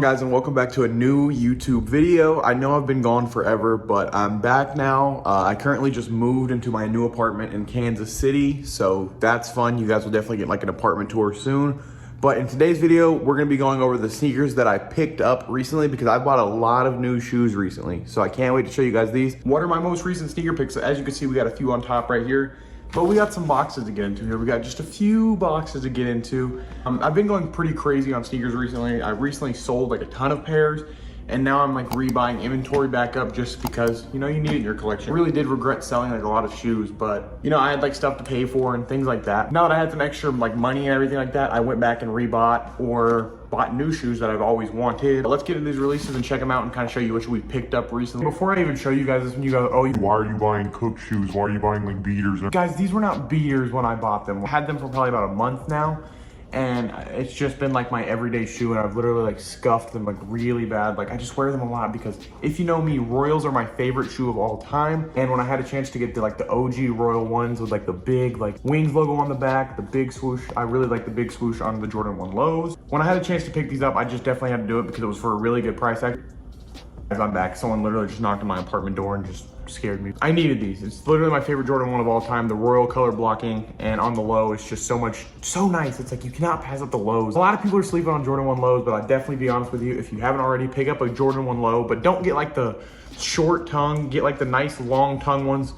Guys, and welcome back to a new YouTube video. I know I've been gone forever, but I'm back now. I currently just moved into my new apartment in Kansas City, so that's fun. You guys will definitely get like an apartment tour soon. But in today's video, we're gonna be going over the sneakers that I picked up recently because I bought a lot of new shoes recently. So I can't wait to show you guys these. What are my most recent sneaker picks? So as you can see, we got a few on top right here. But we got some boxes to get into here. We got just a few boxes to get into. I've been going pretty crazy on sneakers recently. I recently sold like a ton of pairs, and now I'm like rebuying inventory back up just because, you know, you need it in your collection. I really did regret selling like a lot of shoes, but you know, I had like stuff to pay for and things like that. Now that I had some extra like money and everything like that, I went back and rebought or bought new shoes that I've always wanted. But let's get into these releases and check them out and kind of show you which we picked up recently. Before I even show you guys this, when you go, oh, why are you buying Cook shoes? Why are you buying like beaters? Guys, these were not beaters when I bought them. I had them for probably about a month now, and it's just been like my everyday shoe, and I've literally like scuffed them like really bad. Like I just wear them a lot because if you know me, Royals are my favorite shoe of all time. And when I had a chance to get the like the OG Royal ones with like the big like Wings logo on the back, the big swoosh, I really like the big swoosh on the Jordan 1 lows. When I had a chance to pick these up, I just definitely had to do it because it was for a really good price. As I'm back, someone literally just knocked on my apartment door and just scared me. I needed these. It's literally my favorite Jordan 1 of all time. The royal color blocking, and on the low, it's just so nice. It's like you cannot pass up the lows. A lot of people are sleeping on Jordan 1 lows, but I'd definitely be honest with you, if you haven't already, pick up a Jordan 1 low, but don't get like the short tongue. Get like the nice long tongue ones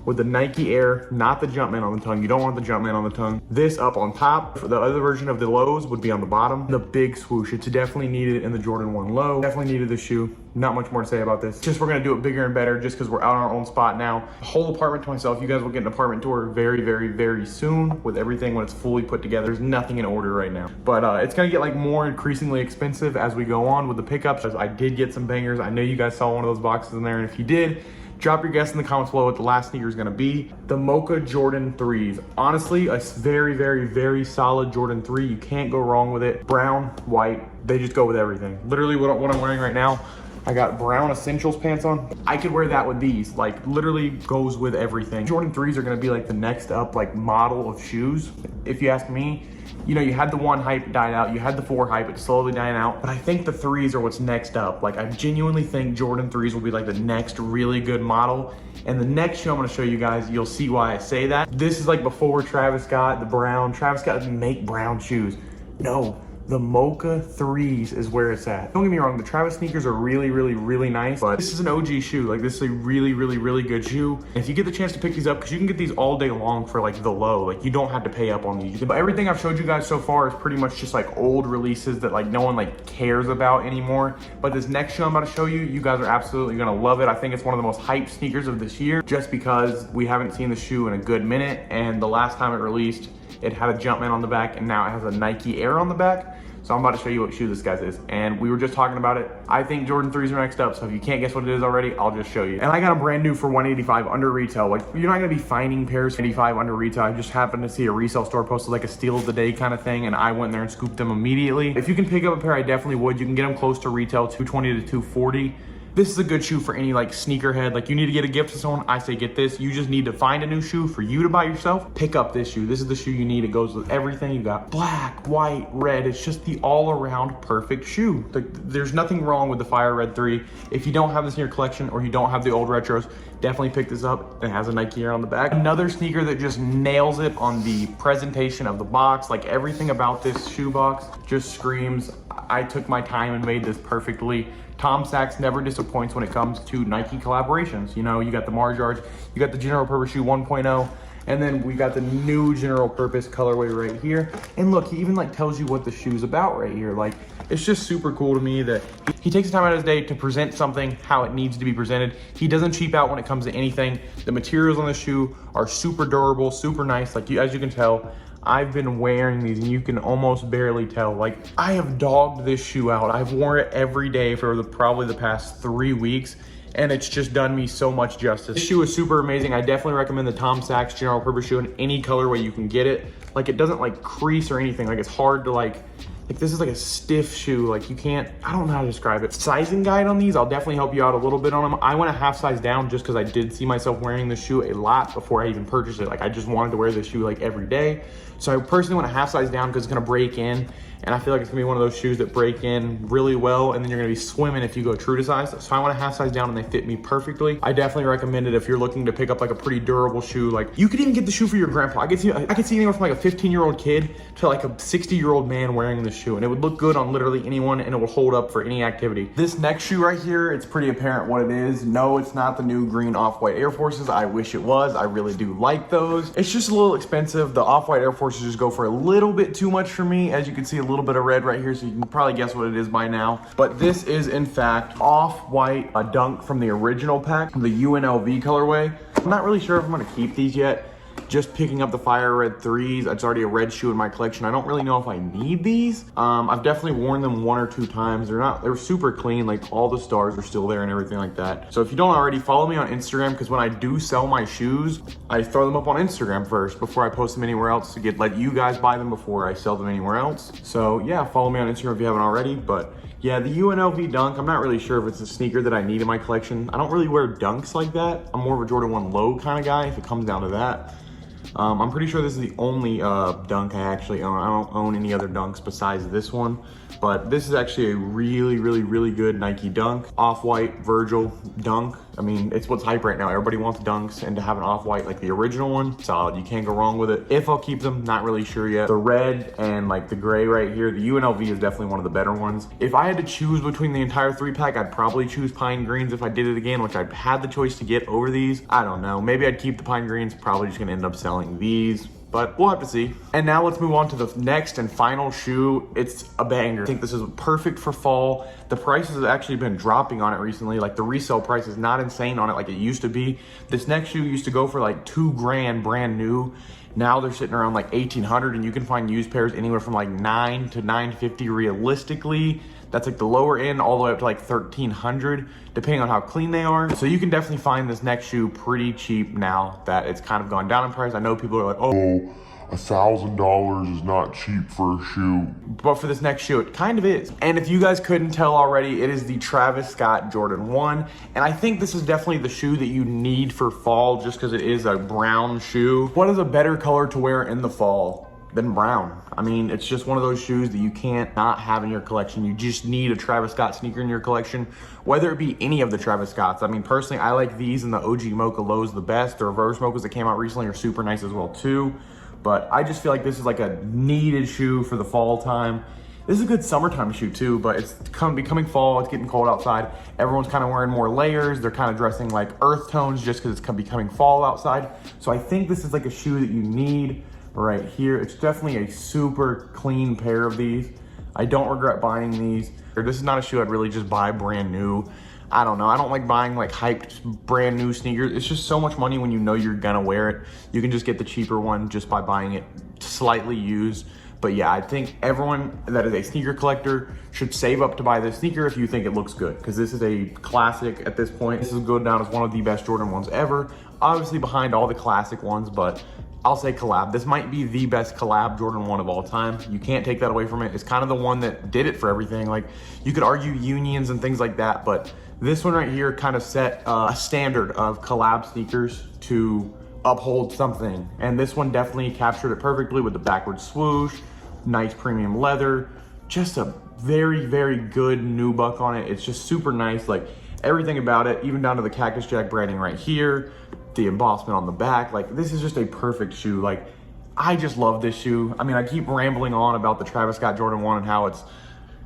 with the Nike Air, not the Jumpman on the tongue. You don't want the Jumpman on the tongue. This up on top. For the other version of the lows would be on the bottom. The big swoosh, it's definitely needed in the Jordan 1 low. Definitely needed this shoe. Not much more to say about this. Just we're gonna do it bigger and better just because we're out on our own spot now. Whole apartment to myself. You guys will get an apartment tour very, very, very soon with everything when it's fully put together. There's nothing in order right now. But it's gonna get like more increasingly expensive as we go on with the pickups. I did get some bangers. I know you guys saw one of those boxes in there, and if you did, drop your guess in the comments below what the last sneaker is gonna be. The Mocha Jordan 3s. Honestly, a very, very, very solid Jordan 3. You can't go wrong with it. Brown, white, they just go with everything. Literally what I'm wearing right now, I got brown essentials pants on. I could wear that with these, like literally goes with everything. Jordan 3s are gonna be like the next up like model of shoes. If you ask me, you know, you had the 1 hype died out, you had the 4 hype, it's slowly dying out, but I think the 3s are what's next up. Like I genuinely think Jordan 3s will be like the next really good model. And the next shoe I'm gonna show you guys, you'll see why I say that. This is like before Travis Scott, the brown. Travis Scott doesn't make brown shoes. No, the Mocha 3s is where it's at. Don't get me wrong, the Travis sneakers are really, really, really nice, but this is an OG shoe. Like this is a really, really, really good shoe. And if you get the chance to pick these up, because you can get these all day long for like the low, like you don't have to pay up on these. But everything I've showed you guys so far is pretty much just like old releases that like no one like cares about anymore. But this next shoe I'm about to show you, you guys are absolutely gonna love it. I think it's one of the most hyped sneakers of this year, just because we haven't seen the shoe in a good minute. And the last time it released, it had a Jumpman on the back, and now it has a Nike Air on the back. So I'm about to show you what shoe this guy's is. And we were just talking about it. I think Jordan 3s are next up. So if you can't guess what it is already, I'll just show you. And I got a brand new for $185 under retail. Like you're not gonna be finding pairs for $85 under retail. I just happened to see a resale store posted like a steal of the day kind of thing, and I went there and scooped them immediately. If you can pick up a pair, I definitely would. You can get them close to retail, $220 to $240. This is a good shoe for any like sneakerhead. Like you need to get a gift to someone, I say get this. You just need to find a new shoe for you to buy yourself. Pick up this shoe. This is the shoe you need. It goes with everything. You got black, white, red. It's just the all around perfect shoe. Like, there's nothing wrong with the Fire Red 3. If you don't have this in your collection or you don't have the old retros, definitely pick this up. It has a Nike Air on the back. Another sneaker that just nails it on the presentation of the box. Like everything about this shoe box just screams, I took my time and made this perfectly. Tom Sachs never disappoints when it comes to Nike collaborations. You know, you got the Mars Yards, you got the General Purpose Shoe 1.0, and then we got the new General Purpose colorway right here. And look, he even like tells you what the shoe's about right here. Like, it's just super cool to me that he takes the time out of his day to present something how it needs to be presented. He doesn't cheap out when it comes to anything. The materials on the shoe are super durable, super nice. Like as you can tell, I've been wearing these and you can almost barely tell. Like I have dogged this shoe out. I've worn it every day for probably the past 3 weeks, and it's just done me so much justice. This shoe is super amazing. I definitely recommend the Tom Sachs General Purpose shoe in any colorway you can get it. Like it doesn't like crease or anything. Like it's hard to like Like this is like a stiff shoe. Like you can't, I don't know how to describe it. Sizing guide on these, I'll definitely help you out a little bit on them. I went a half size down just because I did see myself wearing this shoe a lot before I even purchased it. Like I just wanted to wear this shoe like every day. So I personally went a half size down because it's gonna break in. And I feel like it's gonna be one of those shoes that break in really well, and then you're gonna be swimming if you go true to size. So I went a half size down and they fit me perfectly. I definitely recommend it if you're looking to pick up like a pretty durable shoe. Like you could even get the shoe for your grandpa. I could see anywhere from like a 15-year-old kid to like a 60-year-old man wearing this shoe, and it would look good on literally anyone, and it will hold up for any activity. This next shoe right here, it's pretty apparent what it is. No, it's not the new green Off-White Air Forces. I wish it was. I really do like those. It's just a little expensive. The Off-White Air Forces just go for a little bit too much for me. As you can see, a little bit of red right here, so you can probably guess what it is by now. But this is in fact Off-White, a dunk from the original pack, the UNLV colorway. I'm not really sure if I'm gonna keep these yet. Just picking up the fire red 3s. It's already a red shoe in my collection. I don't really know if I need these. I've definitely worn them 1 or 2 times. They're super clean. Like all the stars are still there and everything like that. So if you don't already, follow me on Instagram, because when I do sell my shoes, I throw them up on Instagram first before I post them anywhere else to let you guys buy them before I sell them anywhere else. So yeah, follow me on Instagram if you haven't already. But yeah, the UNLV dunk, I'm not really sure if it's a sneaker that I need in my collection. I don't really wear dunks like that. I'm more of a Jordan 1 low kind of guy if it comes down to that. I'm pretty sure this is the only dunk I actually own. I don't own any other dunks besides this one, but this is actually a really good Nike dunk. Off-White Virgil dunk. I mean, it's what's hype right now. Everybody wants dunks, and to have an Off-White like the original one, solid. You can't go wrong with it. If I'll keep them, not really sure yet. The red and like the gray right here, the UNLV is definitely one of the better ones. If I had to choose between the entire 3-pack, I'd probably choose pine greens if I did it again, which I've had the choice to get over these. I don't know. Maybe I'd keep the pine greens. Probably just gonna end up selling these, but we'll have to see. And now let's move on to the next and final shoe. It's a banger. I think this is perfect for fall. The prices have actually been dropping on it recently. Like the resale price is not insane on it like it used to be. This next shoe used to go for like $2 grand brand new. Now they're sitting around like 1,800, and you can find used pairs anywhere from like $9 to $950 realistically. That's like the lower end, all the way up to like 1,300, depending on how clean they are. So you can definitely find this next shoe pretty cheap now that it's kind of gone down in price. I know people are like, oh, $1,000 is not cheap for a shoe. but for this next shoe, it kind of is. And if you guys couldn't tell already, it is the Travis Scott Jordan 1. And I think this is definitely the shoe that you need for fall, just because it is a brown shoe. What is a better color to wear in the fall than brown? I mean, it's just one of those shoes that you can't not have in your collection. You just need a Travis Scott sneaker in your collection, whether it be any of the Travis Scotts. I mean, personally, I like these and the OG Mocha Lows the best. The reverse Mochas that came out recently are super nice as well too. But I just feel like this is like a needed shoe for the fall time. This is a good summertime shoe too, but it's becoming fall, it's getting cold outside. Everyone's kind of wearing more layers. They're kind of dressing like earth tones just because it's becoming fall outside. So I think this is like a shoe that you need right here. It's definitely a super clean pair of these. I don't regret buying these. This is not a shoe I'd really just buy brand new. I don't know. I don't like buying like hyped brand new sneakers. It's just so much money when you know you're gonna wear it. You can just get the cheaper one just by buying it slightly used. But yeah, I think everyone that is a sneaker collector should save up to buy this sneaker if you think it looks good, because this is a classic at this point. This is going down as one of the best Jordan ones ever. Obviously behind all the classic ones, but I'll say collab. This might be the best collab Jordan 1 of all time. You can't take that away from it. It's kind of the one that did it for everything. Like, you could argue unions and things like that, but this one right here kind of set a standard of collab sneakers to uphold something. And this one definitely captured it perfectly with the backward swoosh, nice premium leather, just a very good nubuck on it. It's just super nice. Like, everything about it, even down to the Cactus Jack branding right here, the embossment on the back. Like, this is just a perfect shoe. Like, I just love this shoe. I mean, I keep rambling on about the Travis Scott Jordan 1 and how it's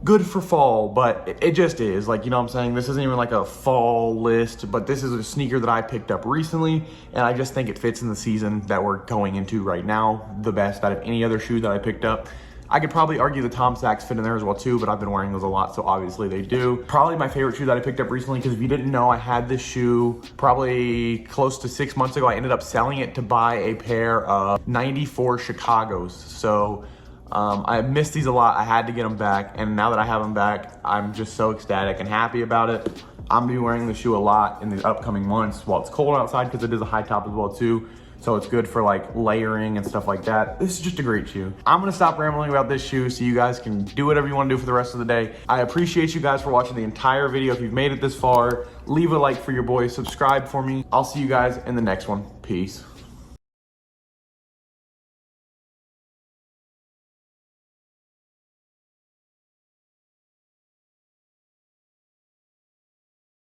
good for fall, but it just is. Like, you know what I'm saying? This isn't even like a fall list, but this is a sneaker that I picked up recently, and I just think it fits in the season that we're going into right now the best out of any other shoe that I picked up. I could probably argue the Tom Sachs fit in there as well too, but I've been wearing those a lot, so obviously they do. Probably my favorite shoe that I picked up recently, because if you didn't know, I had this shoe probably close to 6 months ago. I ended up selling it to buy a pair of 94 Chicagos. So I missed these a lot. I had to get them back, and now that I have them back, I'm just so ecstatic and happy about it. I'm gonna be wearing the shoe a lot in the upcoming months while it's cold outside, because it is a high top as well too. So it's good for like layering and stuff like that. This is just a great shoe. I'm gonna stop rambling about this shoe so you guys can do whatever you wanna do for the rest of the day. I appreciate you guys for watching the entire video. If you've made it this far, leave a like for your boy, subscribe for me. I'll see you guys in the next one. Peace.